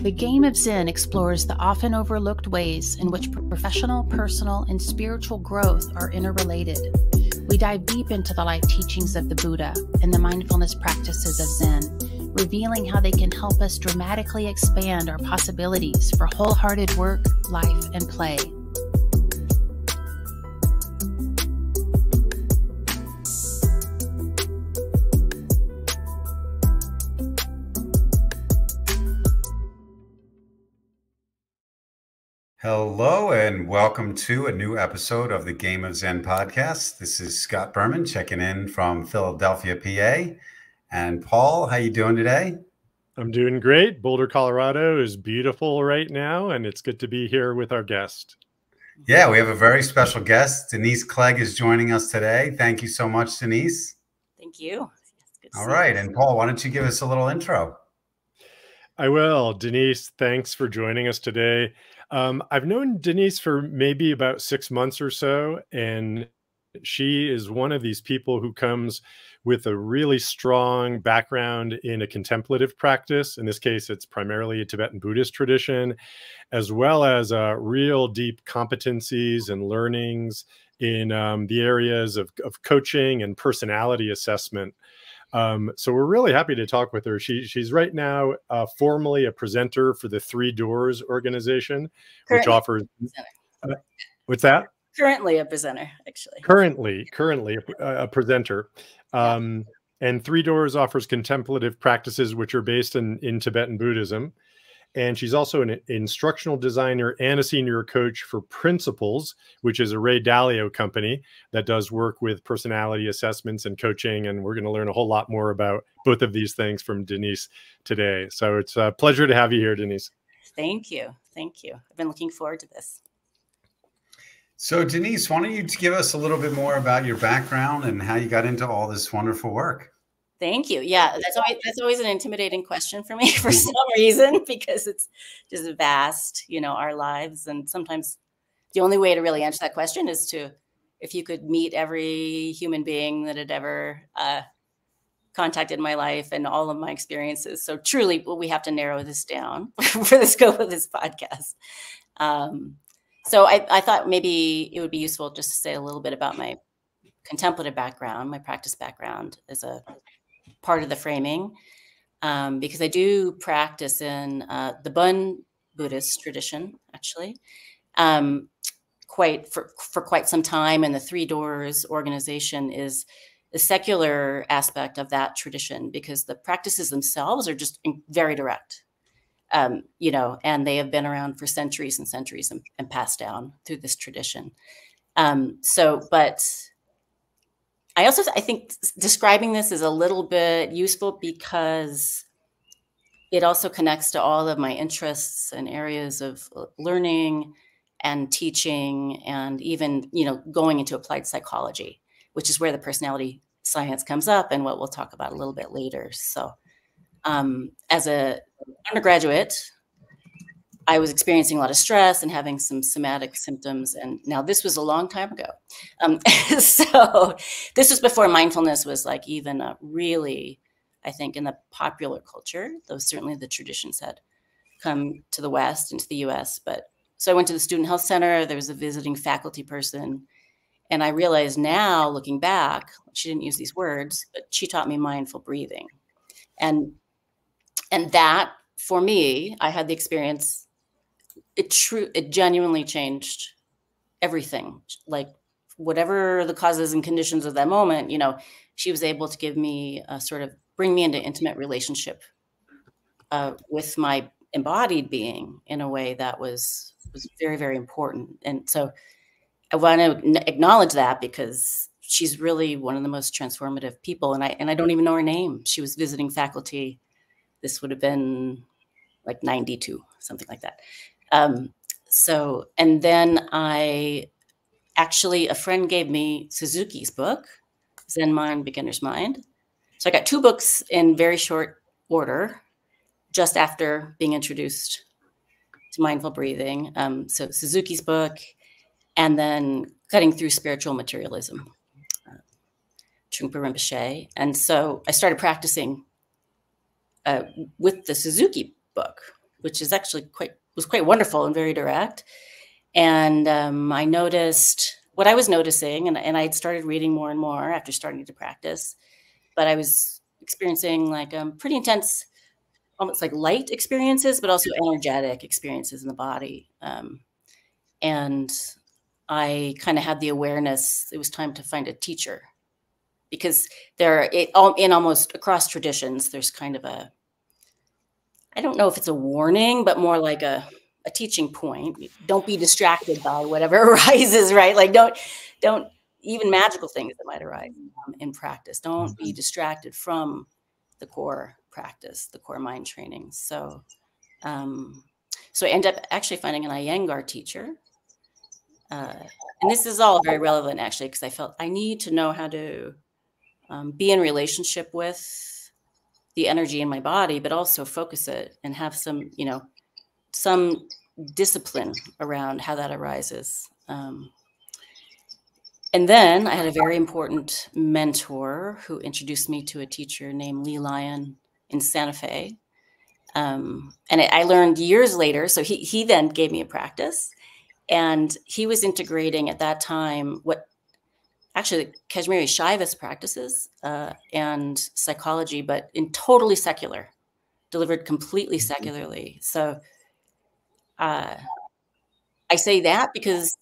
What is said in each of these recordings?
The Game of Zen explores the often overlooked ways in which professional, personal, and spiritual growth are interrelated. We dive deep into the life teachings of the Buddha and the mindfulness practices of Zen, revealing how they can help us dramatically expand our possibilities for wholehearted work, life, and play. Hello and welcome to a new episode of the Game of Zen podcast. This is Scott Berman checking in from Philadelphia, PA. And Paul, how you doing today? I'm doing great. Boulder, Colorado is beautiful right now, and it's good to be here with our guest. Yeah, we have a very special guest. Denise Clegg is joining us today. Thank you so much, Denise. Thank you. All right. And Paul, why don't you give us a little intro? I will. Denise, thanks for joining us today. I've known Denise for maybe about 6 months or so, and she is one of these people who comes with a really strong background in a contemplative practice. In this case, it's primarily a Tibetan Buddhist tradition, as well as real deep competencies and learnings in the areas of coaching and personality assessment. So we're really happy to talk with her. She's right now formally a presenter for the Three Doors organization, which offers what's that? Currently a presenter, actually. Currently a presenter. And Three Doors offers contemplative practices which are based in Tibetan Buddhism. And she's also an instructional designer and a senior coach for Principles, which is a Ray Dalio company that does work with personality assessments and coaching. And we're going to learn a whole lot more about both of these things from Denise today. So it's a pleasure to have you here, Denise. Thank you. Thank you. I've been looking forward to this. So Denise, why don't you give us a little bit more about your background and how you got into all this wonderful work? Thank you. Yeah, that's always an intimidating question for me for some reason, because it's just vast, our lives. And sometimes the only way to really answer that question is if you could meet every human being that had ever contacted my life and all of my experiences. So truly, we have to narrow this down for the scope of this podcast. So I thought maybe it would be useful just to say a little bit about my contemplative background, my practice background as a part of the framing, because I do practice in the Bun Buddhist tradition, actually, for quite some time. And the Three Doors organization is the secular aspect of that tradition, because the practices themselves are just very direct, and they have been around for centuries and centuries and passed down through this tradition. But I think describing this is a little bit useful because it also connects to all of my interests and areas of learning and teaching, and even, going into applied psychology, which is where the personality science comes up and what we'll talk about a little bit later. So as an undergraduate, I was experiencing a lot of stress and having some somatic symptoms. And now this was a long time ago. So this was before mindfulness was like even really, I think, in the popular culture, though certainly the traditions had come to the West and to the US. So I went to the Student Health Center. There was a visiting faculty person. And I realized now, looking back, she didn't use these words, but she taught me mindful breathing. And that, for me, I had the experience. It genuinely changed everything. Like whatever the causes and conditions of that moment, she was able to give me bring me into intimate relationship with my embodied being in a way that was very, very important. And so I want to acknowledge that, because she's really one of the most transformative people. And I don't even know her name. She was visiting faculty. This would have been like 92, something like that. And then a friend gave me Suzuki's book, Zen Mind, Beginner's Mind. So I got 2 books in very short order, just after being introduced to mindful breathing. So Suzuki's book, and then Cutting Through Spiritual Materialism, Trungpa Rinpoche. And so I started practicing with the Suzuki book which is actually quite wonderful and very direct. And I noticed what I was noticing, and I'd started reading more and more after starting to practice, but I was experiencing like pretty intense, almost like light experiences, but also energetic experiences in the body. And I kind of had the awareness it was time to find a teacher, because in almost across traditions, there's kind of a, I don't know if it's a warning, but more like a teaching point. Don't be distracted by whatever arises, right? Like don't even magical things that might arise in practice. Don't be distracted from the core practice, the core mind training. So, so I ended up actually finding an Iyengar teacher. And this is all very relevant actually, because I felt I need to know how to be in relationship with the energy in my body, but also focus it and have some, some discipline around how that arises. And then I had a very important mentor who introduced me to a teacher named Lee Lyon in Santa Fe. And I learned years later, so he then gave me a practice, and he was integrating at that time what actually Kashmiri Shaivist practices and psychology, but in totally secular, delivered completely secularly. So I say that because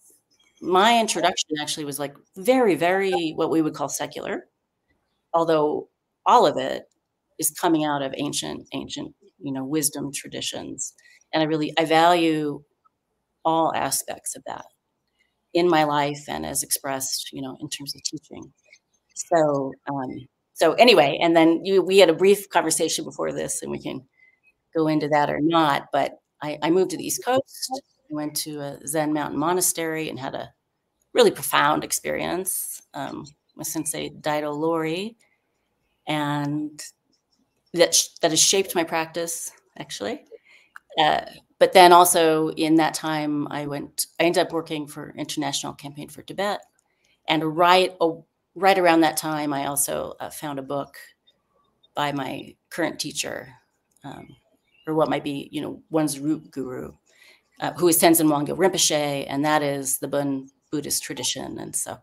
my introduction actually was like very, very what we would call secular, although all of it is coming out of ancient, wisdom traditions. And I value all aspects of that in my life and as expressed, in terms of teaching. So, so anyway, and then we had a brief conversation before this, and we can go into that or not, but I moved to the East Coast. I went to a Zen mountain monastery and had a really profound experience with Sensei Daido Lori, and that has shaped my practice, actually. But then also in that time, I ended up working for International Campaign for Tibet, and right around that time, I also found a book by my current teacher, or what might be, one's root guru, who is Tenzin Wangyal Rinpoche, and that is the Bön Buddhist tradition. And so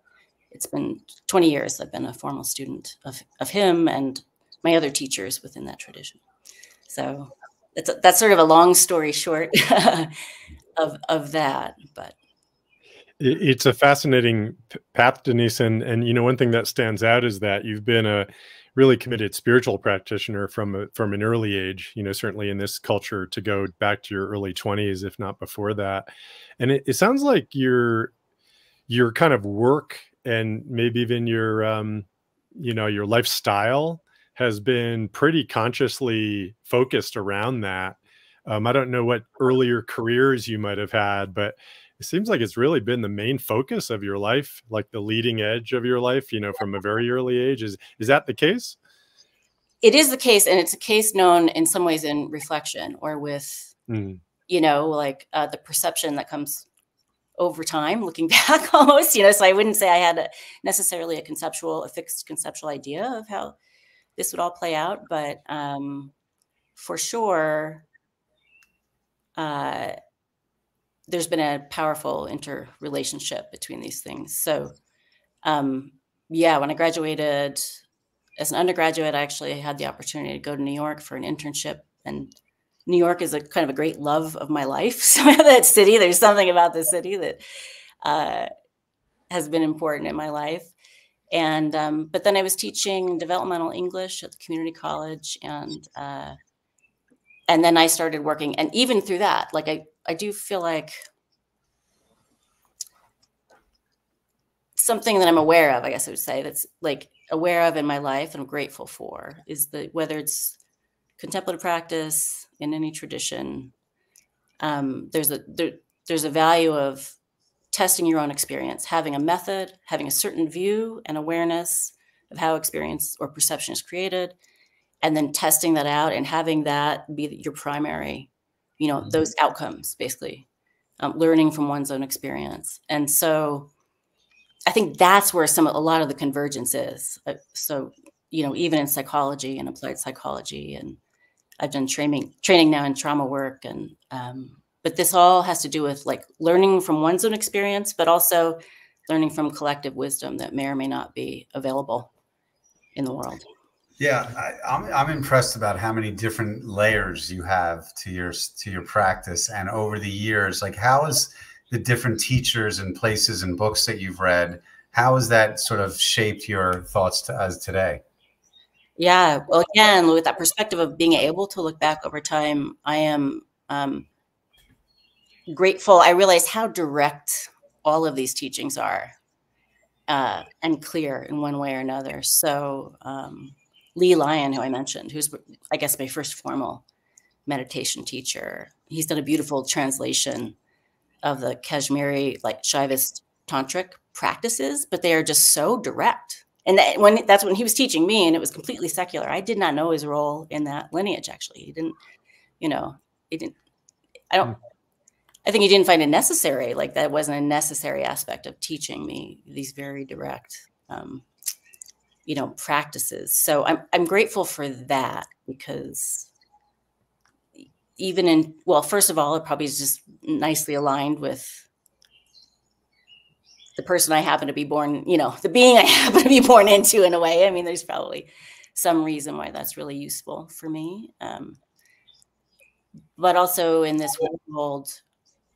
it's been 20 years I've been a formal student of him and my other teachers within that tradition. So that's sort of a long story short of that. But it's a fascinating path, Denise. And one thing that stands out is that you've been a really committed spiritual practitioner from an early age, certainly in this culture, to go back to your early 20s, if not before that. And it sounds like your kind of work and maybe even your lifestyle has been pretty consciously focused around that. I don't know what earlier careers you might have had, but it seems like it's really been the main focus of your life, like the leading edge of your life, from a very early age. Is that the case? It is the case. And it's a case known in some ways in reflection, or with, the perception that comes over time, looking back almost, so I wouldn't say I had necessarily a fixed conceptual idea of how this would all play out. But for sure, there's been a powerful interrelationship between these things. So, when I graduated as an undergraduate, I actually had the opportunity to go to New York for an internship. And New York is a kind of a great love of my life. So that city, there's something about the city that has been important in my life. And but then I was teaching developmental English at the community college, and then I started working. And even through that, like I do feel like something that I'm aware of, I guess I would say, that's like aware of in my life and I'm grateful for, is that whether it's contemplative practice in any tradition, there's a value of testing your own experience, having a method, having a certain view and awareness of how experience or perception is created, and then testing that out and having that be your primary, those outcomes, basically, learning from one's own experience. And so I think that's where a lot of the convergence is. So, even in psychology and applied psychology, and I've done training now in trauma work. And, but this all has to do with like learning from one's own experience, but also learning from collective wisdom that may or may not be available in the world. Yeah, I'm impressed about how many different layers you have to your practice, and over the years, like how is the different teachers and places and books that you've read, how has that sort of shaped your thoughts to us today? Yeah, well, again, with that perspective of being able to look back over time, I am grateful. I realize how direct all of these teachings are, and clear in one way or another. So Lee Lyon, who I mentioned, who's, I guess, my first formal meditation teacher, he's done a beautiful translation of the Kashmiri, like Shaivist tantric practices, but they are just so direct. And that's when he was teaching me, and it was completely secular. I did not know his role in that lineage. Actually, he didn't. I think he didn't find it necessary. Like that wasn't a necessary aspect of teaching me these very direct, practices. So I'm grateful for that, because first of all, it probably is just nicely aligned with the person I happen to be born, the being I happen to be born into, in a way. I mean, there's probably some reason why that's really useful for me. But also in this world,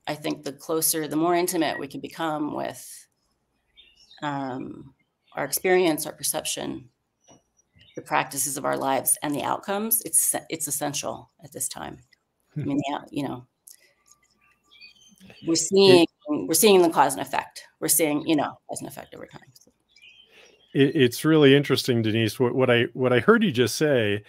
I think the more intimate we can become with our experience, our perception, the practices of our lives, and the outcomes, it's essential at this time. I mean, we're seeing the cause and effect. We're seeing, cause and effect over time. So. It's really interesting, Denise. What I heard you just say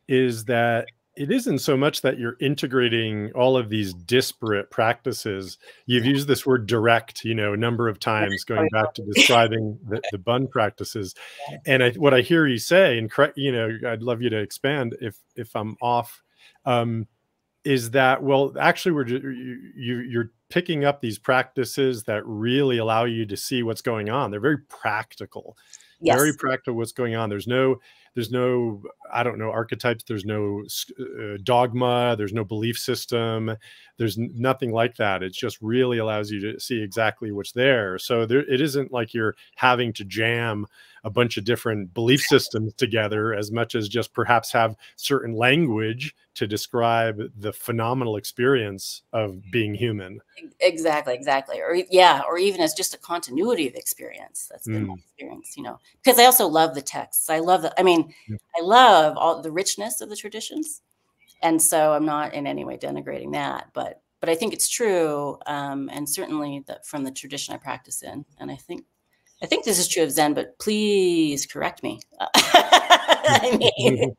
is that it isn't so much that you're integrating all of these disparate practices. You've used this word direct, a number of times, going back to describing the bun practices. And what I hear you say, and correct, I'd love you to expand if I'm off, is that, well, actually you're picking up these practices that really allow you to see what's going on. They're very practical. Yes. Very practical what's going on. There's no, I don't know, archetypes. There's no dogma. There's no belief system. There's nothing like that. It just really allows you to see exactly what's there. So it isn't like you're having to jam a bunch of different belief systems together, as much as just perhaps have certain language to describe the phenomenal experience of being human. Exactly. Or even as just a continuity of experience. That's been my experience, because I also love the texts. I love I love all the richness of the traditions. And so I'm not in any way denigrating that, but I think it's true. And certainly from the tradition I practice in, and I think this is true of Zen, but please correct me. I mean,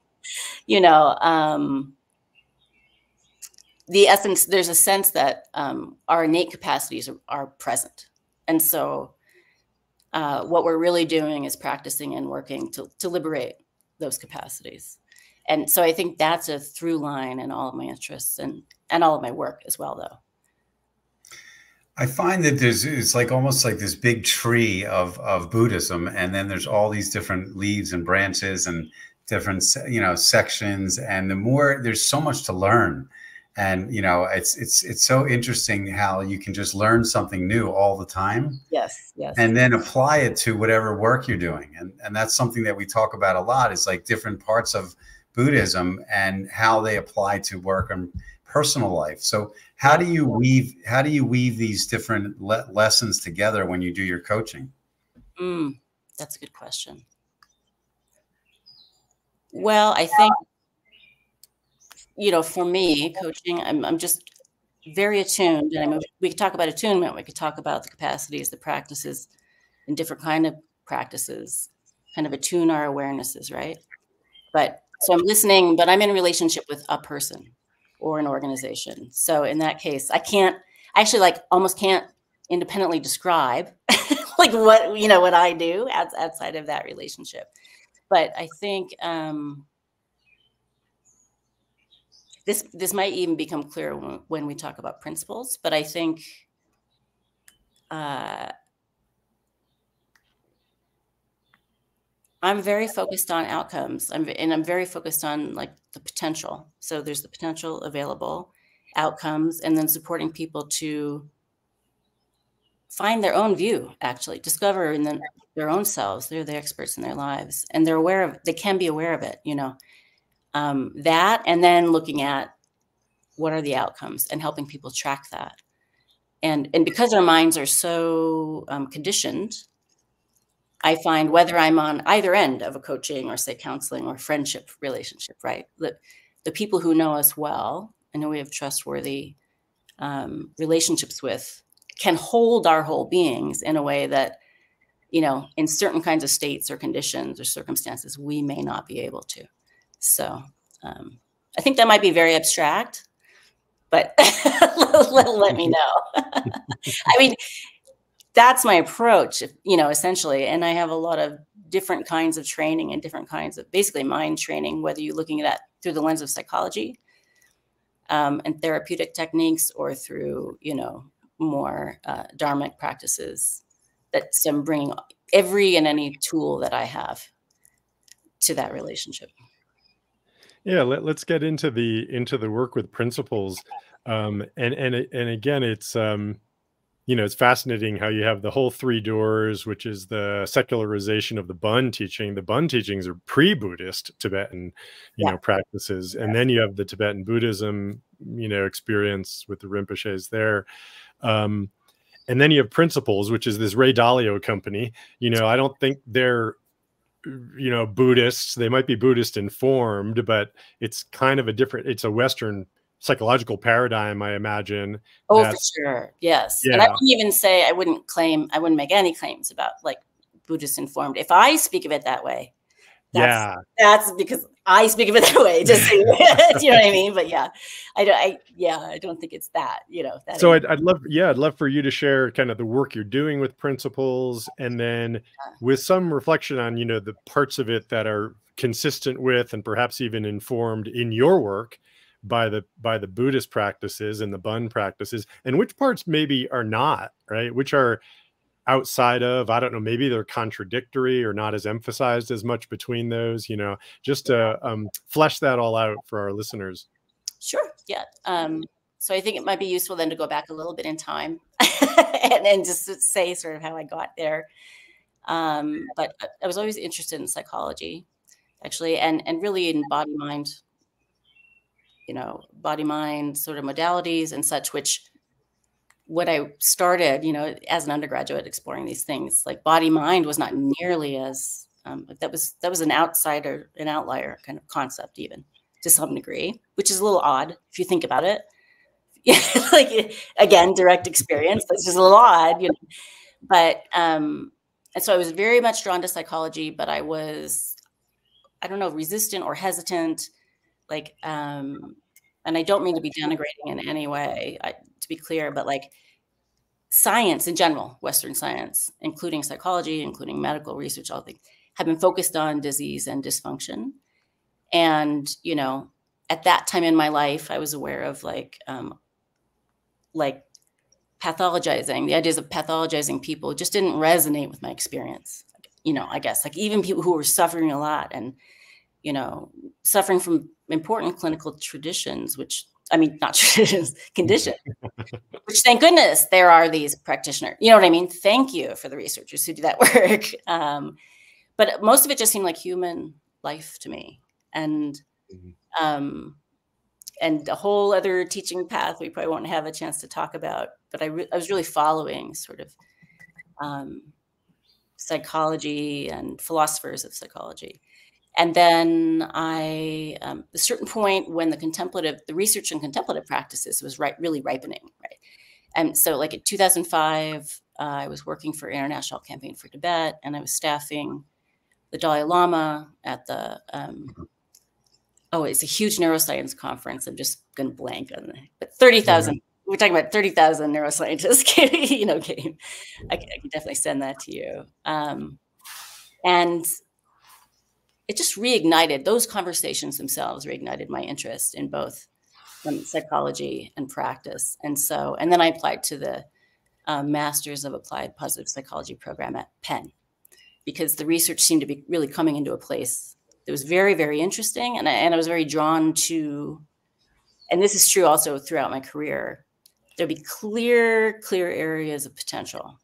the essence, there's a sense that our innate capacities are present. And so what we're really doing is practicing and working to liberate those capacities. And so I think that's a through line in all of my interests and all of my work as well, though. I find that it's like almost like this big tree of Buddhism, and then there's all these different leaves and branches and different sections, and there's so much to learn, and it's so interesting how you can just learn something new all the time. Yes. And then apply it to whatever work you're doing, and that's something that we talk about a lot, is like different parts of Buddhism and how they apply to work and personal life. So how do you weave these different lessons together when you do your coaching? That's a good question. Well, I think, for me, coaching, I'm just very attuned. And we could talk about attunement. We could talk about the capacities, the practices, and different kind of practices, kind of attune our awarenesses, right? So I'm listening, but I'm in a relationship with a person or an organization. So in that case, almost can't independently describe like what I do outside of that relationship. But I think this might even become clear when we talk about principles. But I think I'm very focused on outcomes. I'm very focused on like the potential. So there's the potential available, outcomes, and then supporting people to find their own view, actually discover in their own selves. They're the experts in their lives, and they're aware of, they can be aware of it, you know, that, and then looking at what are the outcomes and helping people track that. And because our minds are so conditioned, I find whether I'm on either end of a coaching or say counseling or friendship relationship, right? The people who know us well and who we have trustworthy relationships with can hold our whole beings in a way that, you know, in certain kinds of states or conditions or circumstances, we may not be able to. So I think that might be very abstract, but let me know. I mean, that's my approach, you know, essentially. And I have a lot of different kinds of training and different kinds of basically mind training, whether you're looking at that through the lens of psychology and therapeutic techniques, or through, you know, more dharmic practices. That's I'm bringing every and any tool that I have to that relationship. Yeah, let's get into the work with principles. And again, it's you know, it's fascinating how you have the whole three doors, which is the secularization of the Bun teaching. The Bun teachings are pre-Buddhist Tibetan, you know, practices, and then you have the Tibetan Buddhism, you know, experience with the Rinpoches there. And then you have Principles, which is this Ray Dalio company. You know, I don't think they're, you know, Buddhists. They might be Buddhist informed, but it's kind of a different, it's a Western psychological paradigm, I imagine. Oh, for sure. Yes. Yeah. And I wouldn't even say, I wouldn't make any claims about like Buddhist informed. If I speak of it that way, that's because I speak of it that way. Just you know what I mean? But yeah, I don't think it's that, you know. That so I'd love for you to share kind of the work you're doing with Principles, and then with some reflection on, you know, the parts of it that are consistent with and perhaps even informed in your work by the Buddhist practices and the Bun practices, and which parts maybe are not, right? Which are outside of, I don't know, maybe they're contradictory or not as emphasized as much between those, you know, just to flesh that all out for our listeners. Sure. Yeah. So I think it might be useful then to go back a little bit in time and just say sort of how I got there. But I was always interested in psychology, actually, and really in body mind, you know, body mind sort of modalities and such, which when I started, you know, as an undergraduate exploring these things, like body mind was not nearly as, that was an outsider, an outlier kind of concept, even to some degree, which is a little odd if you think about it. Like, again, direct experience, that's just a little odd, you know. But, and so I was very much drawn to psychology, but I was, I don't know, resistant or hesitant, like, and I don't mean to be denigrating in any way, to be clear, but like science in general, Western science, including psychology, including medical research, all things, have been focused on disease and dysfunction. And, you know, at that time in my life, I was aware of like pathologizing, the ideas of pathologizing people just didn't resonate with my experience. You know, I guess like even people who were suffering a lot and, you know, suffering from important clinical traditions, which, I mean, not traditions, conditions, which thank goodness there are these practitioners. You know what I mean? Thank you for the researchers who do that work. But most of it just seemed like human life to me. And a whole other teaching path we probably won't have a chance to talk about. But I was really following sort of psychology and philosophers of psychology. And then at a certain point when the research and contemplative practices was really ripening, right? And so like in 2005, I was working for International Campaign for Tibet, and I was staffing the Dalai Lama at the, it's a huge neuroscience conference. I'm just going to blank on it, but 30,000, we're talking about 30,000 neuroscientists came. I can definitely send that to you. And it just reignited, those conversations themselves reignited my interest in both psychology and practice. And then I applied to the Masters of Applied Positive Psychology program at Penn. because the research seemed to be really coming into a place that was very, very interesting. And I was very drawn to, and this is true also throughout my career, there'd be clear areas of potential.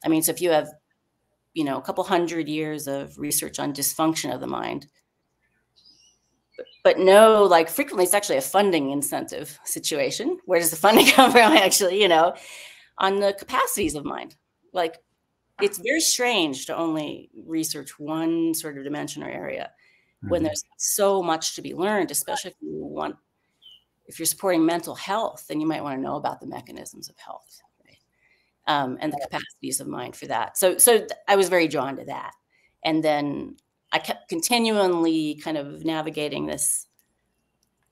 I mean, so if you have, a couple hundred years of research on dysfunction of the mind, but no, like frequently it's actually a funding incentive situation. Where does the funding come from actually, on the capacities of mind? Like, it's very strange to only research one sort of dimension or area when there's so much to be learned, especially if you're supporting mental health, then you might want to know about the mechanisms of health, right? And the capacities of mind for that. So I was very drawn to that. And then I kept continually kind of navigating this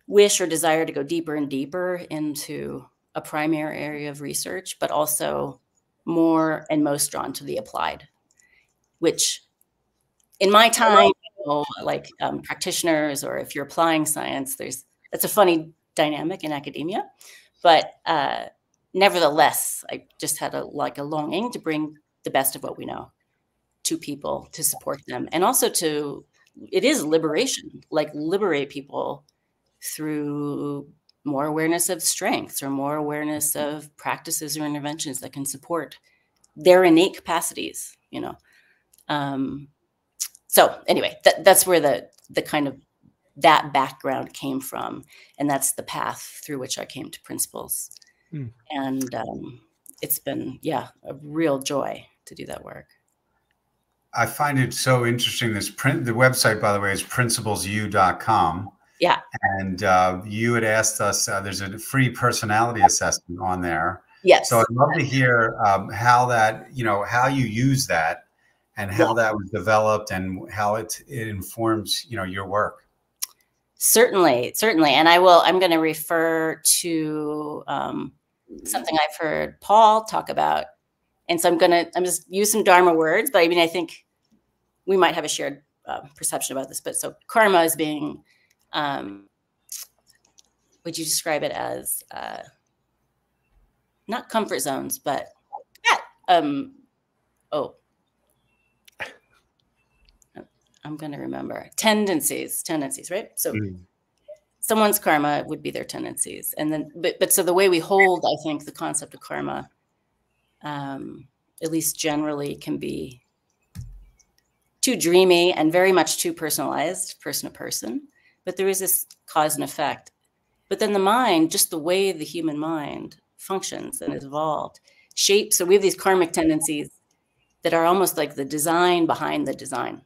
wish or desire to go deeper and deeper into a primary area of research, but also more and most drawn to the applied, which in my time, like practitioners, or if you're applying science, that's a funny dynamic in academia, but nevertheless, I just had a longing to bring the best of what we know to people, to support them, and also it is liberation, like liberate people through more awareness of strengths or more awareness of practices or interventions that can support their innate capacities, So anyway, that's where the kind of that background came from. And that's the path through which I came to Principles. And it's been, a real joy to do that work. I find it so interesting. The website, by the way, is principlesu.com. Yeah. And you had asked us, there's a free personality assessment on there. Yes. So I'd love to hear how that, how you use that and how that was developed and how it informs, your work. Certainly. And I'm going to refer to something I've heard Paul talk about. And so I'm just use some Dharma words, but I mean, I think we might have a shared perception about this. But so karma is being, would you describe it as not comfort zones, but I'm going to remember tendencies, right? So someone's karma would be their tendencies. And then, but so the way we hold, I think, the concept of karma, at least generally, can be too dreamy and very much too personalized, person to person. But there is this cause and effect. But then the mind, just the way the human mind functions and is evolved, shapes. So we have these karmic tendencies that are almost like the design behind the design.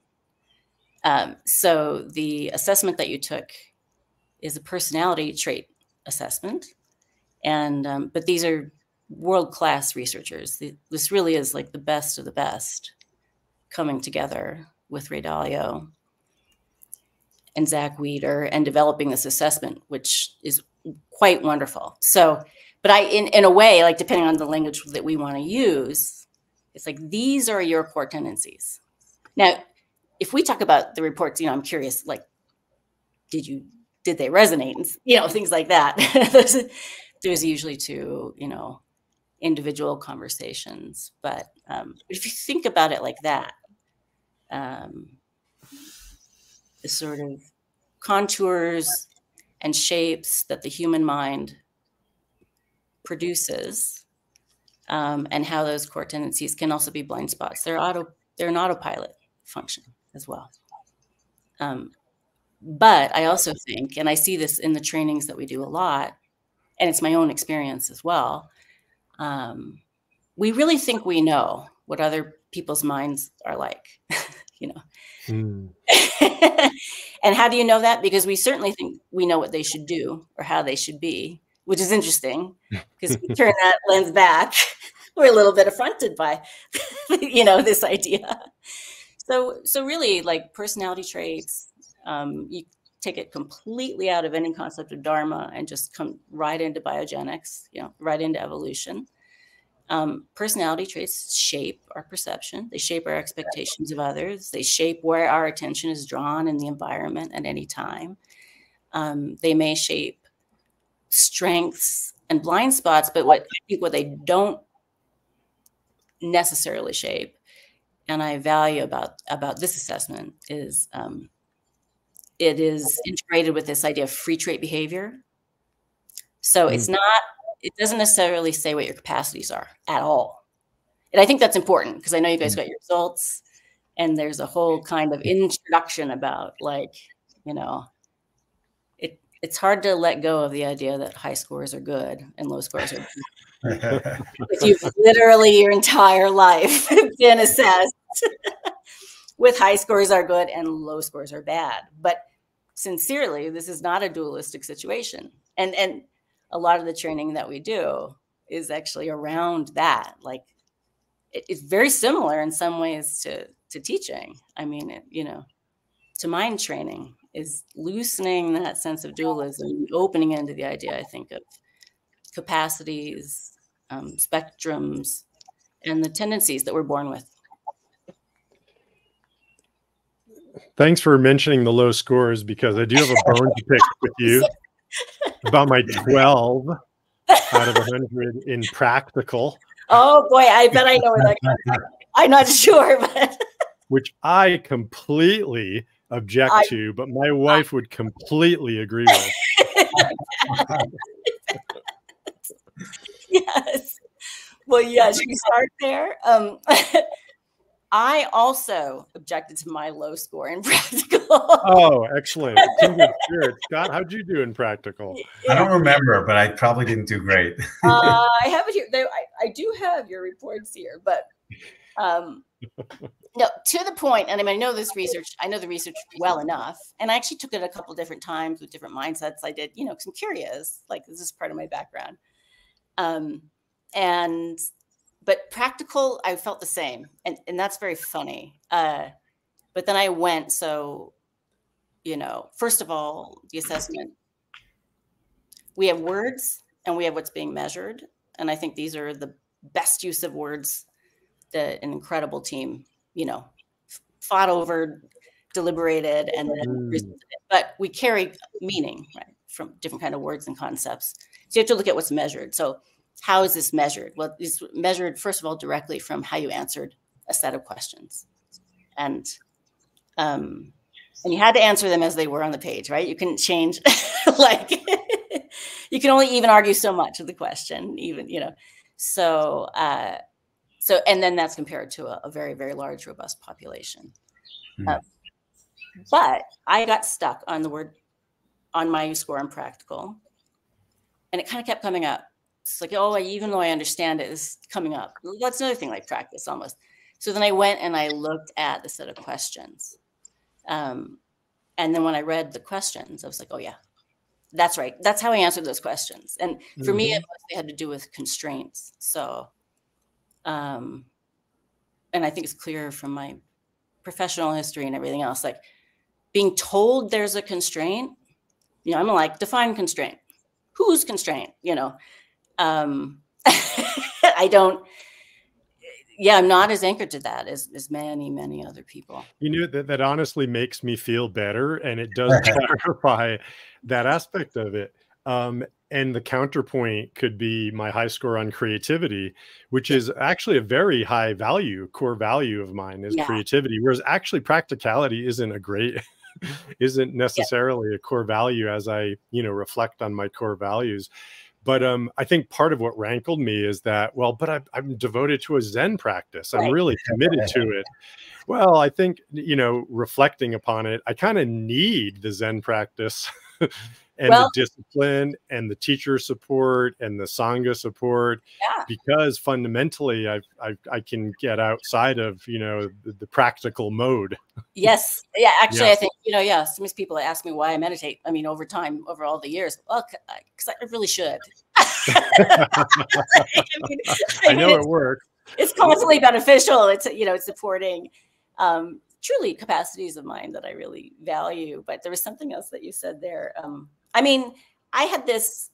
So the assessment that you took is a personality trait assessment. And but these are world-class researchers. This really is like the best of the best coming together with Ray Dalio and Zach Weeder and developing this assessment, which is quite wonderful. So, but in a way, like depending on the language that we want to use, it's like, these are your core tendencies. Now, if we talk about the reports, I'm curious, like, did they resonate? And, things like that. There's usually two, individual conversations. But if you think about it like that, the sort of contours and shapes that the human mind produces, and how those core tendencies can also be blind spots. They're an autopilot function as well. But I also think, and I see this in the trainings that we do a lot, and it's my own experience as well, we really think we know what other people's minds are like, And how do you know that? Because we certainly think we know what they should do or how they should be, which is interesting, because we turn that lens back, we're a little bit affronted by, this idea. So really, like personality traits, you take it completely out of any concept of Dharma and just come right into biogenics, right into evolution. Personality traits shape our perception. They shape our expectations of others. They shape where our attention is drawn in the environment at any time. They may shape strengths and blind spots, but what they don't necessarily shape and I value about this assessment is it is integrated with this idea of free trait behavior. So it doesn't necessarily say what your capacities are at all. And I think that's important because I know you guys got your results, and there's a whole kind of introduction about, like, you know, it's hard to let go of the idea that high scores are good and low scores are bad. If you've literally your entire life been assessed with high scores are good and low scores are bad. But sincerely, this is not a dualistic situation. And a lot of the training that we do is actually around that. Like, it's very similar in some ways to teaching. I mean, you know, to mind training is loosening that sense of dualism, opening into the idea, I think, of capacities, spectrums, and the tendencies that we're born with. Thanks for mentioning the low scores, because I do have a bone to pick with you about my 12 out of 100 in practical. Oh boy, I bet I know where that comes from. I'm not sure, but which I completely object to, but my wife would completely agree with. Yes. Well, yeah, should we start there? I also objected to my low score in practical. Oh, excellent. Scott, how'd you do in practical? I don't remember, but I probably didn't do great. I have it here. I do have your reports here, but no, to the point, and I mean, I know the research well enough, and I actually took it a couple different times with different mindsets. I did, you know, because I'm curious, like, this is part of my background. But practical, I felt the same. And that's very funny. But then I went, so, you know, first of all, the assessment, we have words and we have what's being measured. And I think these are the best use of words that an incredible team, you know, fought over, deliberated, and then but we carry meaning, right, from different kind of words and concepts. So you have to look at what's measured. So how is this measured? Well, it's measured, first of all, directly from how you answered a set of questions. And you had to answer them as they were on the page, right? You couldn't change, like, you can only even argue so much of the question, even, you know. So, and then that's compared to a very, very large, robust population. But I got stuck on the word, on my score on practical, and it kind of kept coming up. It's like, oh, even though I understand it, it's coming up. That's another thing, like practice almost. So then I went and I looked at the set of questions. And then when I read the questions, I was like, oh yeah, that's right. That's how I answered those questions. And for me, it mostly had to do with constraints. So, and I think it's clear from my professional history and everything else, like being told there's a constraint, you know, I'm like, define constraint. Who's constraint? You know, I don't, I'm not as anchored to that as many, many other people. You know, that honestly makes me feel better, and it does clarify that aspect of it. And the counterpoint could be my high score on creativity, which is actually a very high value, core value of mine is creativity, whereas actually practicality isn't necessarily a core value as I, you know, reflect on my core values. But I think part of what rankled me is that, well, but I'm devoted to a Zen practice. I'm really committed to it. Well, I think, you know, reflecting upon it, I kind of need the Zen practice and the discipline and the teacher support and the Sangha support, because fundamentally I can get outside of, you know, the practical mode. Yes. Yeah. Actually, I think, you know, some people ask me why I meditate. I mean, over time, over all the years, well, because I really should. I know it works. It's constantly beneficial. It's, you know, it's supporting truly capacities of mine that I really value. But there was something else that you said there. I mean, I had this,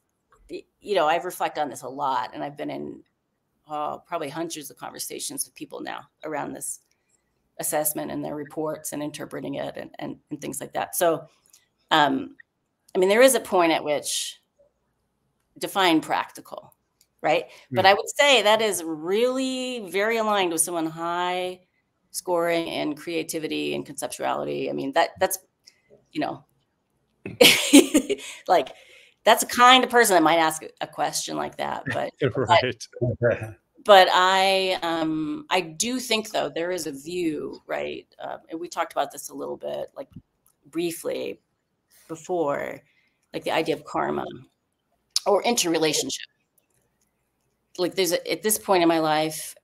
you know, I've reflected on this a lot, and I've been in probably hundreds of conversations with people now around this assessment and their reports and interpreting it and things like that. So, I mean, there is a point at which define practical, right? But I would say that is really very aligned with someone high scoring and creativity and conceptuality. I mean, that's, you know, like that's the kind of person that might ask a question like that. But right. But I do think, though, there is a view, right? And we talked about this a little bit, like briefly before, like the idea of karma or interrelationship. Like at this point in my life,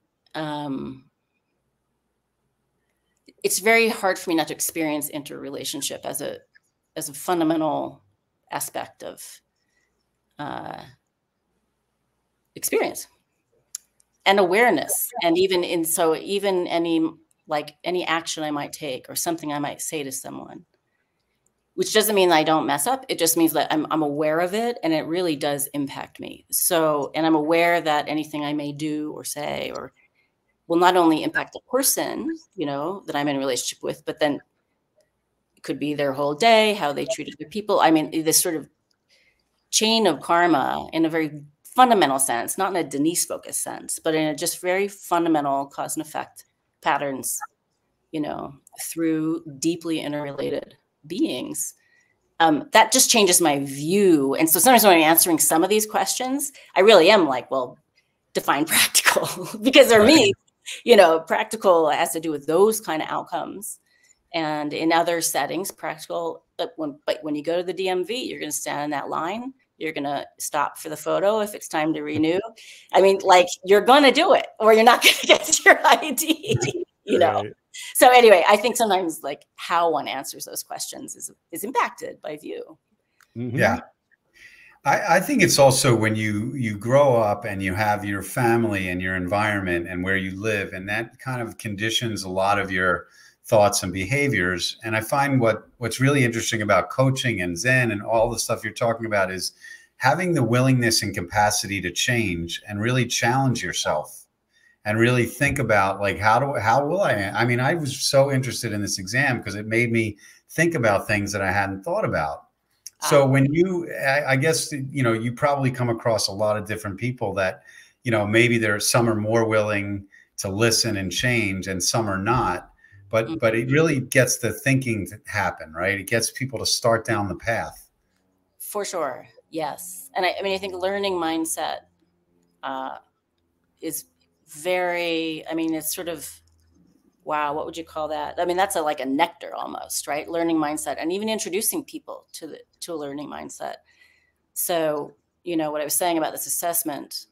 it's very hard for me not to experience interrelationship as a fundamental aspect of experience and awareness. And even any action I might take or something I might say to someone, which doesn't mean that I don't mess up. It just means that I'm aware of it, and it really does impact me. So, and I'm aware that anything I may do or say or will not only impact the person, you know, that I'm in a relationship with, but then it could be their whole day, how they treated their people. I mean, this sort of chain of karma in a very fundamental sense, not in a Denise focused sense, but in a just very fundamental cause and effect patterns, you know, through deeply interrelated beings. That just changes my view. And so sometimes when I'm answering some of these questions, I really am like, well, define practical because they're me, you know, practical has to do with those kind of outcomes. And in other settings, practical, but when you go to the DMV, you're going to stand in that line. You're going to stop for the photo if it's time to renew. I mean, like, you're going to do it or you're not going to get your ID, you know? Right. So anyway, I think sometimes like how one answers those questions is impacted by view. Mm-hmm. Yeah. I think it's also when you grow up and you have your family and your environment and where you live, and that kind of conditions a lot of your thoughts and behaviors. And I find what's really interesting about coaching and Zen and all the stuff you're talking about is having the willingness and capacity to change and really challenge yourself and really think about, like, how will I mean, I was so interested in this exam because it made me think about things that I hadn't thought about. So when I guess, you know, you probably come across a lot of different people that, you know, maybe some are more willing to listen and change and some are not. But it really gets the thinking to happen, right? It gets people to start down the path. For sure. Yes. And I mean, I think learning mindset is very, I mean, it's sort of, wow, what would you call that? I mean, that's like a nectar almost, right? Learning mindset, and even introducing people to a learning mindset. So, you know, what I was saying about this assessment,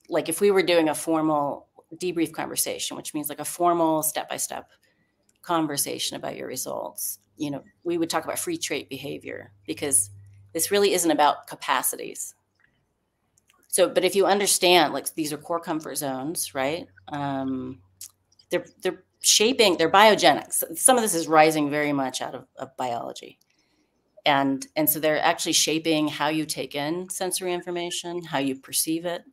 like if we were doing a formal debrief conversation, which means like a formal step-by-step conversation about your results, you know, we would talk about free trait behavior because this really isn't about capacities. So, but if you understand, like, these are core comfort zones, right? They're shaping, they're biogenic. Some of this is rising very much out of biology. And so they're actually shaping how you take in sensory information, how you perceive it,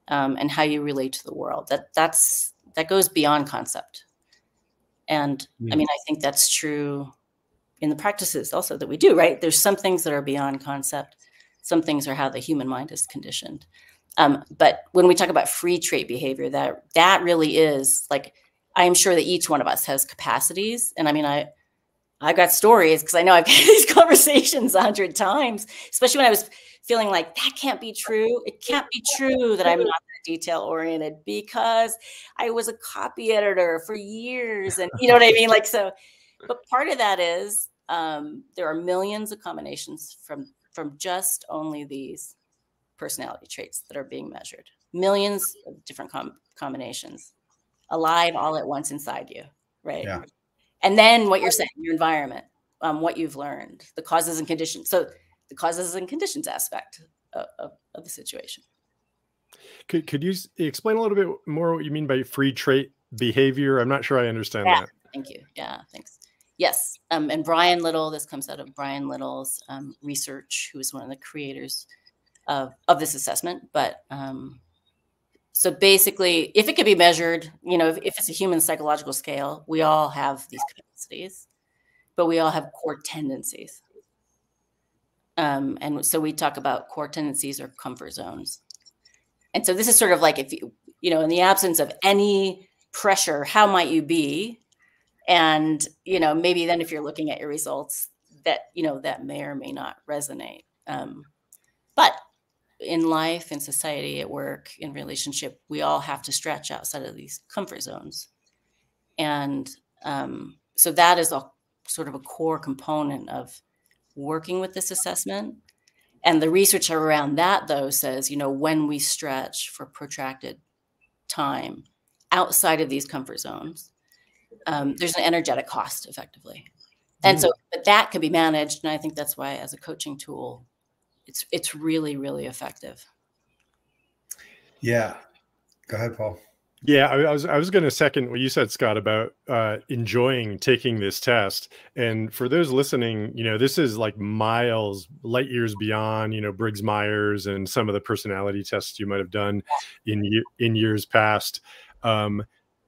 and how you relate to the world. That goes beyond concept. And I mean, I think that's true in the practices also that we do, right? There's some things that are beyond concept. Some things are how the human mind is conditioned. But when we talk about free trait behavior, that really is like, I'm sure that each one of us has capacities. And I mean, I've got stories because I know I've had these conversations 100 times, especially when I was feeling like that can't be true. It can't be true that I'm not that detail oriented because I was a copy editor for years. And you know what I mean? Like, so, but part of that is there are millions of combinations from just only these personality traits that are being measured. Millions of different combinations alive all at once inside you, right? Yeah. And then what you're saying, your environment, what you've learned, the causes and conditions. So the causes and conditions aspect of the situation. Could you explain a little bit more what you mean by free trait behavior? I'm not sure I understand that. Thank you. Yeah, thanks. Yes. And Brian Little, this comes out of Brian Little's research, who is one of the creators of this assessment. But so basically, if it could be measured, you know, if it's a human psychological scale, we all have these capacities, but we all have core tendencies. And so we talk about core tendencies or comfort zones. And so this is sort of like, if you know, in the absence of any pressure, how might you be? And, you know, maybe then if you're looking at your results, that, you know, that may or may not resonate. But in life, in society, at work, in relationship, we all have to stretch outside of these comfort zones. And so that is a sort of a core component of working with this assessment. And the research around that, though, says, you know, when we stretch for protracted time outside of these comfort zones, there's an energetic cost, effectively. And so, but that can be managed. And I think that's why, as a coaching tool, it's really, really effective. Yeah. Go ahead, Paul. Yeah, I was going to second what you said, Scott, about enjoying taking this test. And for those listening, you know, this is like light years beyond, you know, Briggs-Myers and some of the personality tests you might have done in years past.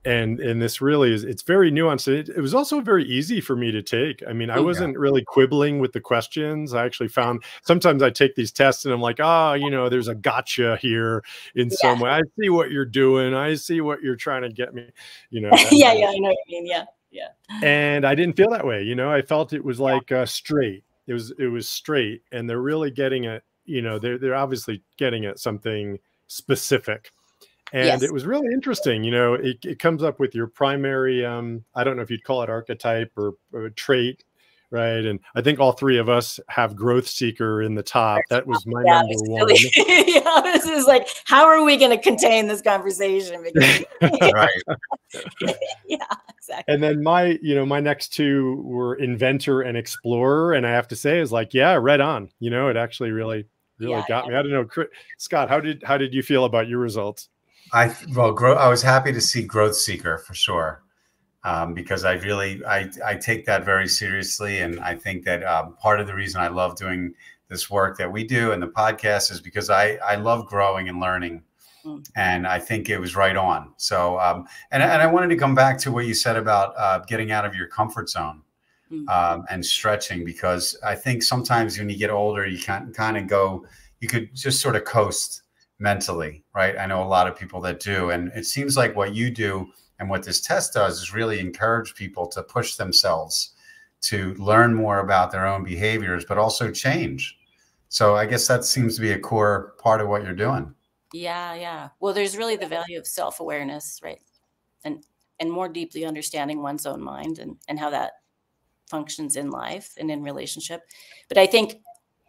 And this really is, it's very nuanced. It was also very easy for me to take. I mean, I wasn't really quibbling with the questions. I actually found sometimes I take these tests and I'm like, you know, there's a gotcha here in some way. I see what you're doing. I see what you're trying to get me, you know. I know what you mean. Yeah. And I didn't feel that way. You know, I felt it was like straight. It was straight, and they're really getting at, you know, they're obviously getting at something specific. And it was really interesting. You know, it comes up with your primary, I don't know if you'd call it archetype or trait, right? And I think all three of us have growth seeker in the top. That was my number one. Yeah, this is like, how are we going to contain this conversation? Right. Yeah, exactly. And then my next two were inventor and explorer. And I have to say is like, yeah, right on. You know, it actually really got me. I don't know, Scott, how did you feel about your results? I was happy to see growth seeker for sure, because I take that very seriously, and I think that part of the reason I love doing this work that we do and the podcast is because I love growing and learning, and I think it was right on. So and I wanted to come back to what you said about getting out of your comfort zone and stretching, because I think sometimes when you get older, you you could just sort of coast mentally, right? I know a lot of people that do. And it seems like what you do and what this test does is really encourage people to push themselves to learn more about their own behaviors, but also change. So I guess that seems to be a core part of what you're doing. Yeah. Well, there's really the value of self-awareness, right? And more deeply understanding one's own mind and how that functions in life and in relationship. But I think,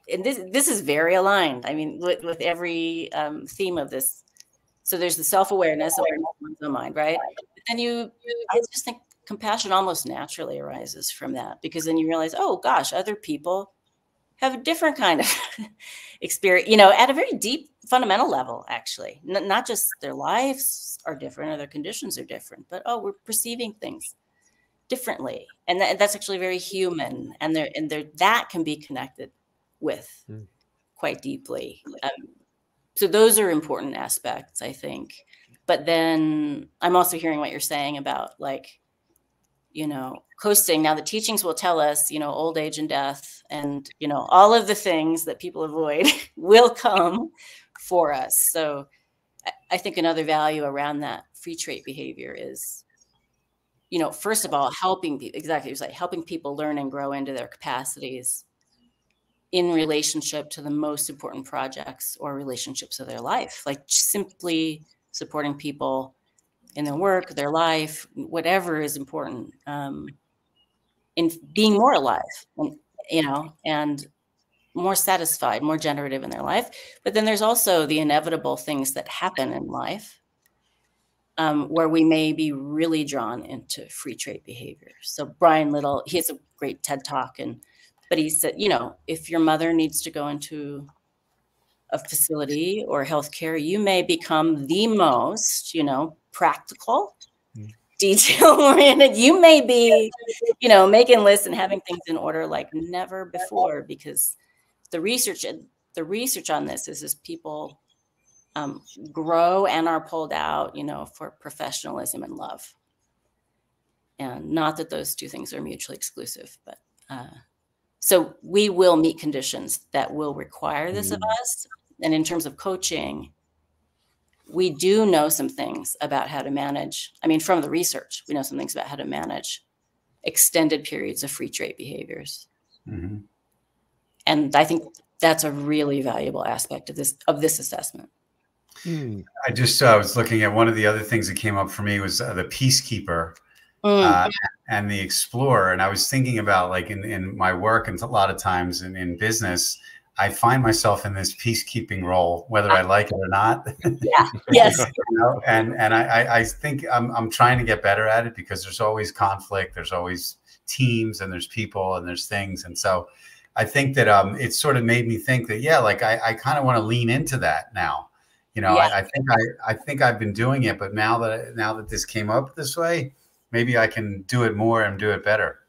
and this is very aligned, I mean, with every theme of this. So there's the self-awareness of one's own mind, right? But then I just think compassion almost naturally arises from that, because then you realize, oh gosh, other people have a different kind of experience, you know, at a very deep fundamental level, actually. Not just their lives are different or their conditions are different, but we're perceiving things differently. And that's actually very human. And that can be connected with quite deeply. So those are important aspects, I think. But then I'm also hearing what you're saying about, like, you know, coasting. Now the teachings will tell us, you know, old age and death and, you know, all of the things that people avoid will come for us. So I think another value around that free trait behavior is, you know, first of all, helping people learn and grow into their capacities in relationship to the most important projects or relationships of their life, like simply supporting people in their work, their life, whatever is important, in being more alive, you know, and more satisfied, more generative in their life. But then there's also the inevitable things that happen in life where we may be really drawn into free trait behavior. So Brian Little, he has a great TED Talk, but he said, you know, if your mother needs to go into a facility or healthcare, you may become the most, you know, practical, detail-oriented. You may be, you know, making lists and having things in order like never before, because the research on this is as people grow and are pulled out, you know, for professionalism and love. And not that those two things are mutually exclusive, but so we will meet conditions that will require this of us. And in terms of coaching, we do know some things about how to manage. I mean, from the research, we know some things about how to manage extended periods of free trait behaviors. Mm-hmm. And I think that's a really valuable aspect of this assessment. I just was looking at one of the other things that came up for me was the peacekeeper and the explorer. And I was thinking about, like, in my work, and a lot of times in business, I find myself in this peacekeeping role, whether I like it or not. Yeah. Yes. You know, and I think I'm trying to get better at it, because there's always conflict, there's always teams, and there's people, and there's things. And so I think that it sort of made me think that, yeah, like I kind of want to lean into that now. You know, Yeah. I think I've been doing it, but now that this came up this way, maybe I can do it more and do it better.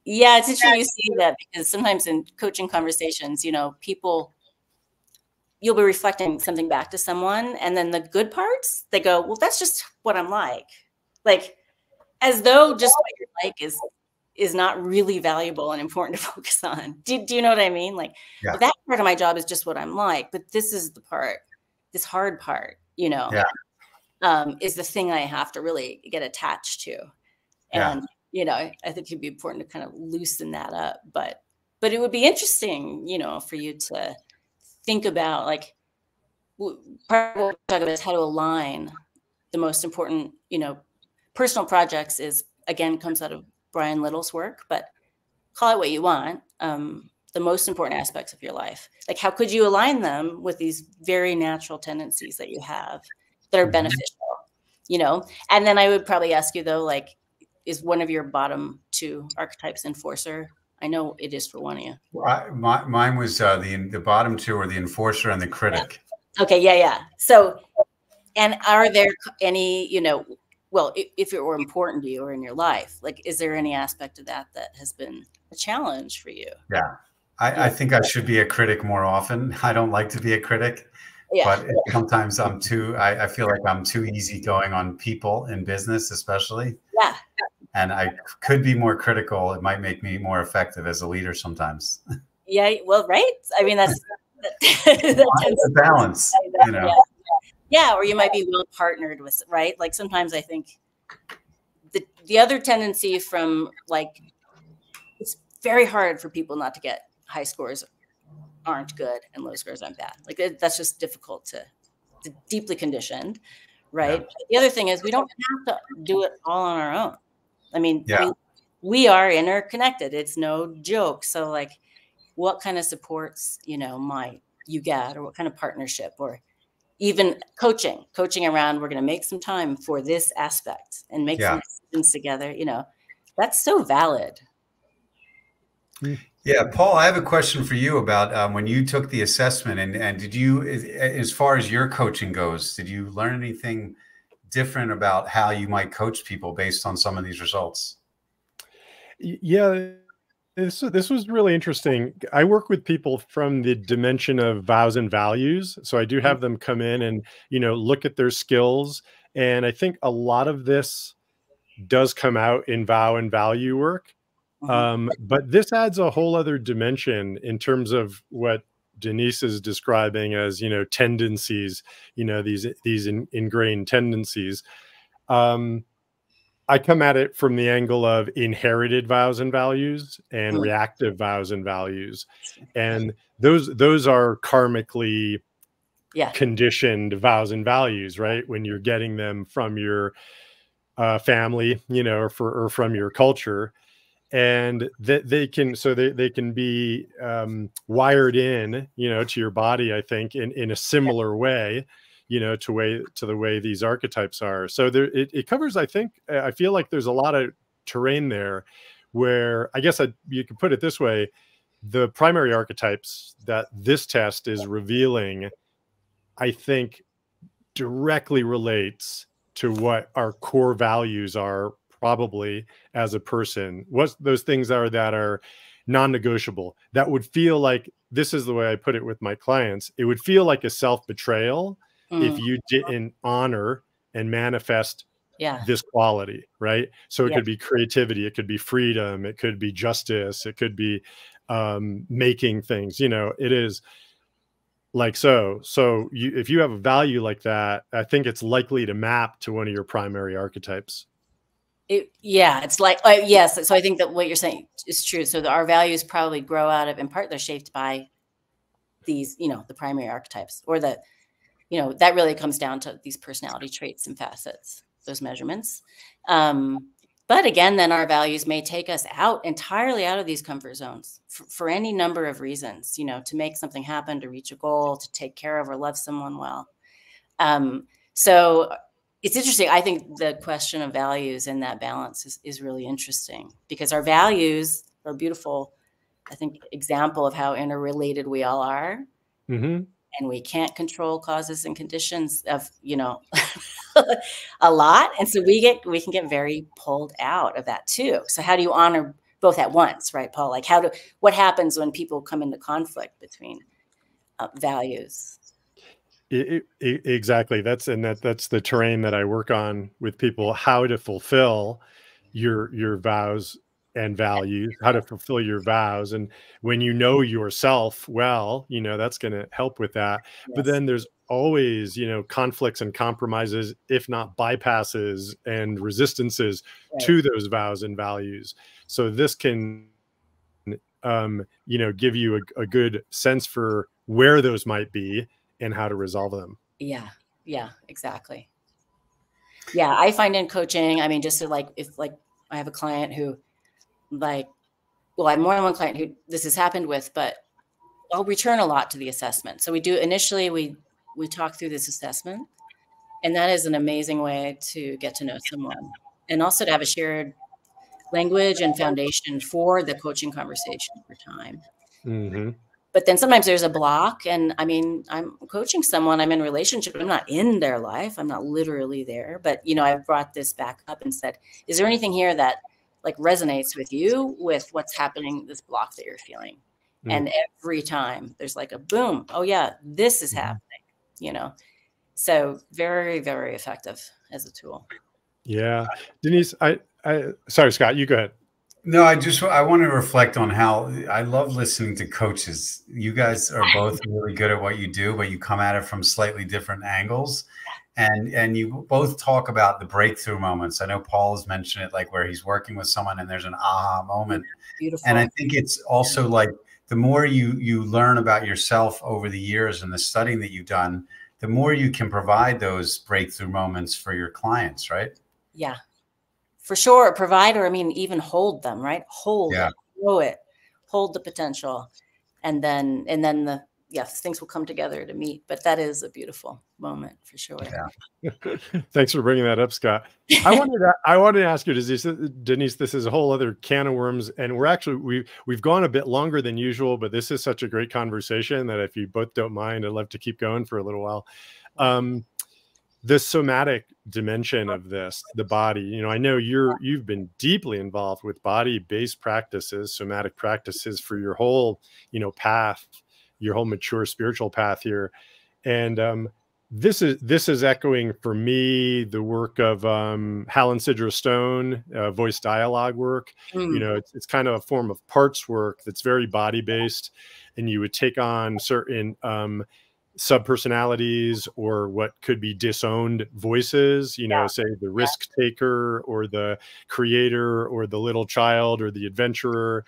Yeah, it's interesting you see that, because sometimes in coaching conversations, you know, you'll be reflecting something back to someone, and then the good parts, they go, well, that's just what I'm like, as though just what you're like is not really valuable and important to focus on. Do you know what I mean? Like, Yeah. well, that part of my job is just what I'm like, but this is the part, this hard part, you know, is the thing I have to really get attached to. And, you know, I think it'd be important to kind of loosen that up, but it would be interesting, you know, for you to think about, like, part of what we talk about is how to align the most important, you know, personal projects comes out of Brian Little's work, but call it what you want. The most important aspects of your life, like, how could you align them with these very natural tendencies that you have that are beneficial, you know? And then I would probably ask you, though, like, is one of your bottom two archetypes enforcer? I know it is for one of you. Mine was the bottom two are the enforcer and the critic. Yeah. Okay. Yeah. So, and are there any, you know, well, if it were important to you or in your life, like, is there any aspect of that has been a challenge for you? Yeah. I think I should be a critic more often. I don't like to be a critic, but sometimes I feel like I'm too easygoing on people in business, especially. Yeah. And I could be more critical. It might make me more effective as a leader sometimes. Yeah, well, right. I mean, that's a balance, you know. Yeah, or you might be well partnered with, right? Like, sometimes I think the other tendency from, like, it's very hard for people not to get high scores aren't good and low scores aren't bad. Like, that's just difficult to deeply conditioned, right? Yeah. The other thing is, we don't have to do it all on our own. I mean, we are interconnected. It's no joke. So, like, what kind of supports, you know, might you get, or what kind of partnership, or even coaching around, we're going to make some time for this aspect and make some decisions together. You know, that's so valid. Yeah, Paul, I have a question for you about when you took the assessment, and did you, as far as your coaching goes, did you learn anything different about how you might coach people based on some of these results? Yeah, this was really interesting. I work with people from the dimension of vows and values. So I do have them come in and, you know, look at their skills. And I think a lot of this does come out in vow and value work. But this adds a whole other dimension in terms of what Denise is describing as, you know, tendencies, you know, these ingrained tendencies. I come at it from the angle of inherited vows and values and reactive vows and values. And those are karmically conditioned vows and values, right? When you're getting them from your family, you know, or from your culture. And that they can be wired in, you know, to your body, I think, in a similar way, you know, to the way these archetypes are. So it covers, I think, I feel like there's a lot of terrain there where, I guess you could put it this way: the primary archetypes that this test is revealing, I think, directly relates to what our core values are, probably, as a person. What those things are that are non-negotiable, that would feel like, this is the way I put it with my clients, it would feel like a self-betrayal if you didn't honor and manifest this quality, right? So it could be creativity, it could be freedom, it could be justice, it could be making things, you know, it is. Like so if you have a value like that, I think it's likely to map to one of your primary archetypes. Yeah, it's like, yes. So I think that what you're saying is true. So our values probably grow out of, in part, they're shaped by these, the primary archetypes, or that really comes down to these personality traits and facets, those measurements. But again, then our values may take us entirely out of these comfort zones for any number of reasons, to make something happen, to reach a goal, to take care of or love someone well. So it's interesting. I think the question of values and that balance is really interesting, because our values are a beautiful, I think, example of how interrelated we all are. Mm-hmm. And we can't control causes and conditions of, a lot. And so we can get very pulled out of that too. So how do you honor both at once, right, Paul? Like what happens when people come into conflict between values? Exactly. That's the terrain that I work on with people, how to fulfill your vows and values, how to fulfill your vows. And when you know yourself well, that's going to help with that. Yes. But then there's always, conflicts and compromises, if not bypasses and resistances to those vows and values. So this can, give you a good sense for where those might be and how to resolve them. Yeah. Yeah, exactly. Yeah. I find in coaching, I mean, just to if I have a client who I have more than one client who this has happened with, but I'll return a lot to the assessment. So initially we talk through this assessment, and that is an amazing way to get to know someone, and also to have a shared language and foundation for the coaching conversation over time. Mm-hmm. But then sometimes there's a block, and I mean, I'm coaching someone, I'm in a relationship, I'm not in their life, I'm not literally there, but I've brought this back up and said, is there anything here that resonates with you, with what's happening, this block that you're feeling? And every time there's a boom. Oh yeah, this is happening, so very, very effective as a tool. Yeah. Denise, sorry, Scott, you go ahead. No, I want to reflect on how I love listening to coaches. You guys are both really good at what you do, but you come at it from slightly different angles. And you both talk about the breakthrough moments. I know Paul has mentioned it, where he's working with someone and there's an aha moment. Beautiful. And I think it's also the more you learn about yourself over the years and the studying that you've done, the more you can provide those breakthrough moments for your clients, right? Yeah, for sure. Provide, or even hold them, right? Hold it, grow it, hold the potential. And then things will come together to meet. But that is a beautiful moment for sure. Yeah. Thanks for bringing that up, Scott. I wanted to ask you, Denise, this is a whole other can of worms, and we've gone a bit longer than usual, but this is such a great conversation that if you both don't mind, I'd love to keep going for a little while. The somatic dimension of this, the body, I know you've been deeply involved with body-based practices, somatic practices for your whole, path, your whole mature spiritual path here. And this is echoing for me the work of Helen Sidra Stone, voice dialogue work. It's kind of a form of parts work that's very body-based, and you would take on certain subpersonalities, or what could be disowned voices, say the risk taker, or the creator, or the little child, or the adventurer,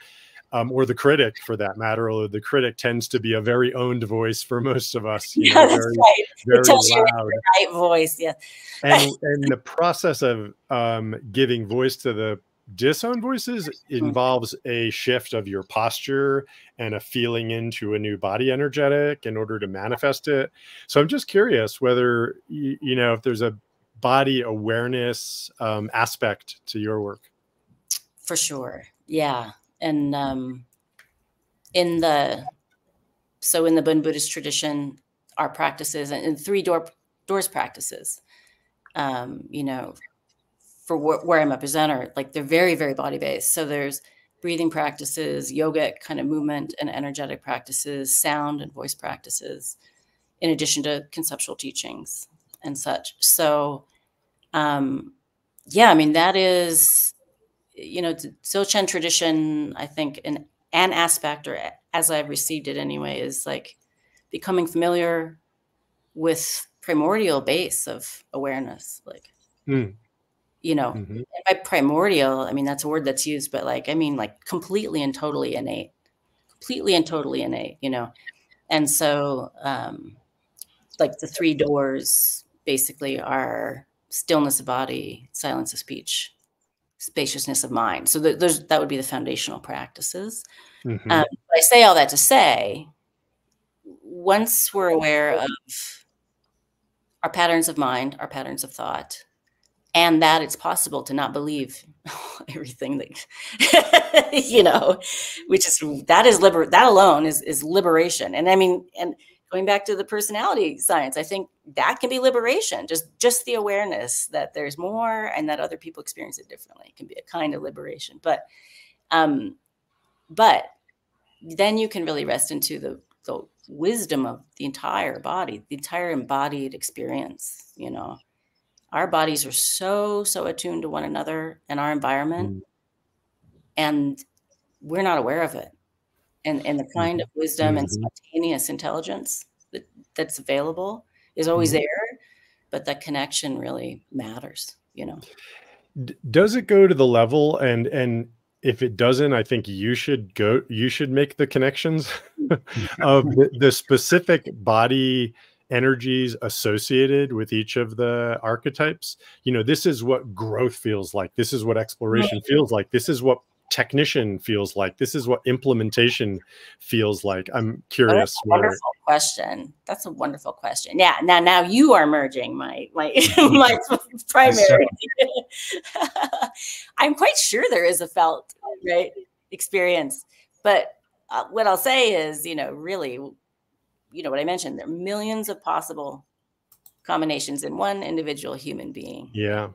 or the critic, for that matter. Although the critic tends to be a very owned voice for most of us. That's very, right. Very it tells loud. You the right voice. Yeah. And the process of giving voice to the disowned voices involves a shift of your posture and a feeling into a new body energetic in order to manifest it. So I'm just curious whether, if there's a body awareness aspect to your work. For sure. Yeah. And in the Buddhist tradition, our practices and three doors practices, for where I'm a presenter, they're very, very body based. So there's breathing practices, yogic kind of movement and energetic practices, sound and voice practices, in addition to conceptual teachings and such. So, that is, Dzogchen tradition, I think, an aspect, or as I've received it anyway, is becoming familiar with primordial base of awareness, like, you know, and by primordial, I mean, that's a word that's used, but like, I mean, like completely and totally innate, you know? And so, like the 3 doors basically are stillness of body, silence of speech, spaciousness of mind. So that would be the foundational practices. I say all that to say, once we're aware of our patterns of mind, our patterns of thought, and that it's possible to not believe everything that, you know, that alone is liberation. And I mean, and going back to the personality science, I think that can be liberation. Just the awareness that there's more and that other people experience it differently can be a kind of liberation. But then you can really rest into the wisdom of the entire body, the entire embodied experience. You know, our bodies are so attuned to one another and our environment, and we're not aware of it. And the kind of wisdom and spontaneous intelligence that's available is always there, but that connection really matters, you know. Does it go to the level, and if it doesn't, I think you should make the connections of the specific body energies associated with each of the archetypes? You know, this is what growth feels like. This is what exploration feels like. This is what technician feels like. This is what implementation feels like. I'm curious. Oh, that's a wonderful question. That's a wonderful question. Yeah. Now you are merging my my primary. I'm quite sure there is a felt experience, but what I'll say is, you know, really, you know what I mentioned, there are millions of possible combinations in one individual human being. Yeah.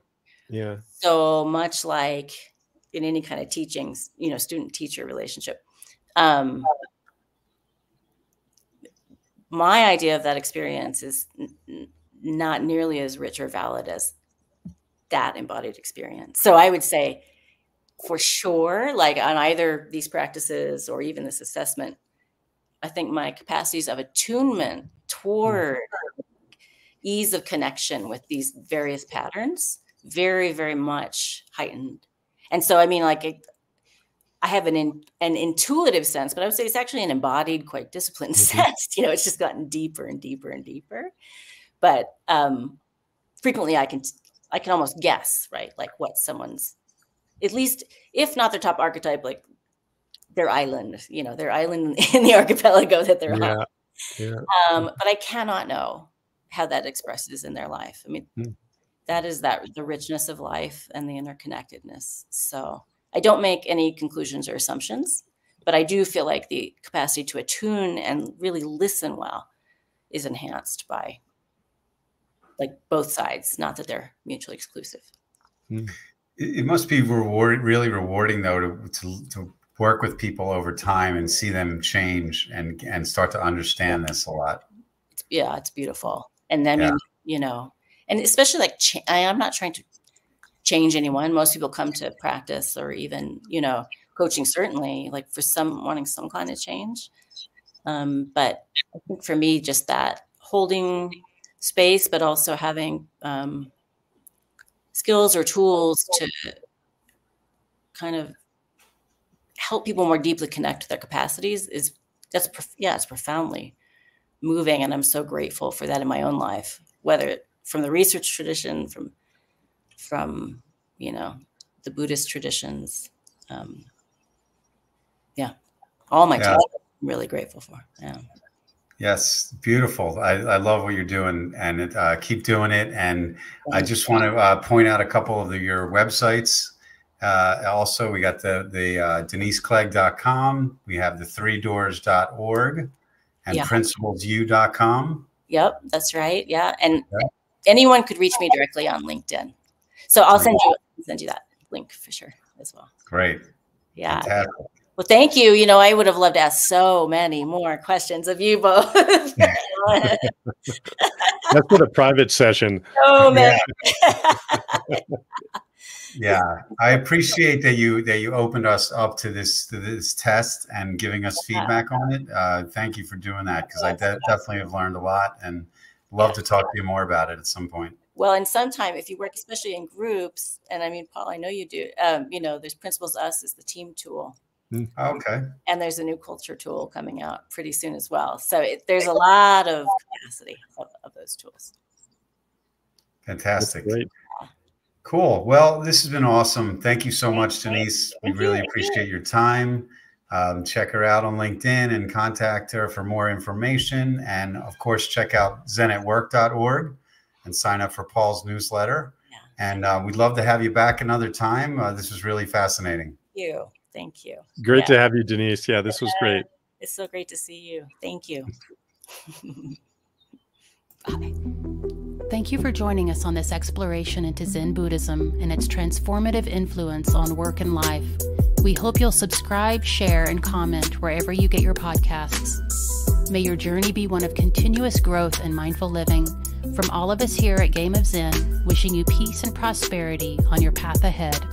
So much like in any kind of teachings, you know, student-teacher relationship. My idea of that experience is not nearly as rich or valid as that embodied experience. So I would say, for sure, like on either these practices or even this assessment, I think my capacities of attunement toward ease of connection with these various patterns, very, very much heightened. And so, I mean, like I have an intuitive sense, but I would say it's actually an embodied, quite disciplined sense. You know, it's just gotten deeper and deeper and deeper. But frequently I can almost guess, right? Like what someone's, at least, if not their top archetype, like their island, you know, their island in the archipelago that they're on. But I cannot know how that expresses in their life. I mean, that is the richness of life and the interconnectedness. So I don't make any conclusions or assumptions, but I do feel like the capacity to attune and really listen well is enhanced by like both sides, not that they're mutually exclusive. It must be really rewarding though to work with people over time and see them change and start to understand this a lot. Yeah, it's beautiful. And then, you know, and especially like, I'm not trying to change anyone. Most people come to practice or even, you know, coaching, certainly like for some wanting some kind of change. But I think for me, just that holding space, but also having skills or tools to kind of help people more deeply connect to their capacities it's profoundly moving. And I'm so grateful for that in my own life, whether from the research tradition, from, you know, the Buddhist traditions. All my teachers I'm really grateful for. Yeah. Yes, beautiful. I love what you're doing, and keep doing it. And I just want to point out a couple of your websites. Also, we got the DeniseClegg.com. We have the 3doors.org and principlesu.com. Yep, that's right. Yeah, and anyone could reach me directly on LinkedIn. So I'll send you that link for sure as well. Great. Yeah. Fantastic. Well, thank you. You know, I would have loved to ask so many more questions of you both. That's for the private session. Oh, man. Yeah, I appreciate that you opened us up to this test and giving us feedback on it. Thank you for doing that, because I definitely have learned a lot and love to talk to you more about it at some point. Well, and sometime if you work, especially in groups, and I mean, Paul, I know you do, there's Principles Us is the team tool. Okay. And there's a new culture tool coming out pretty soon as well. So there's a lot of capacity of those tools. Fantastic. Cool. Well, this has been awesome. Thank you so much, Denise. We really appreciate your time. Check her out on LinkedIn and contact her for more information. And of course, check out zenatwork.org and sign up for Paul's newsletter. Yeah. And we'd love to have you back another time. This was really fascinating. Thank you. Great to have you, Denise. Yeah, this was great. It's so great to see you. Thank you. Bye. Thank you for joining us on this exploration into Zen Buddhism and its transformative influence on work and life. We hope you'll subscribe, share, and comment wherever you get your podcasts. May your journey be one of continuous growth and mindful living. From all of us here at Game of Zen, wishing you peace and prosperity on your path ahead.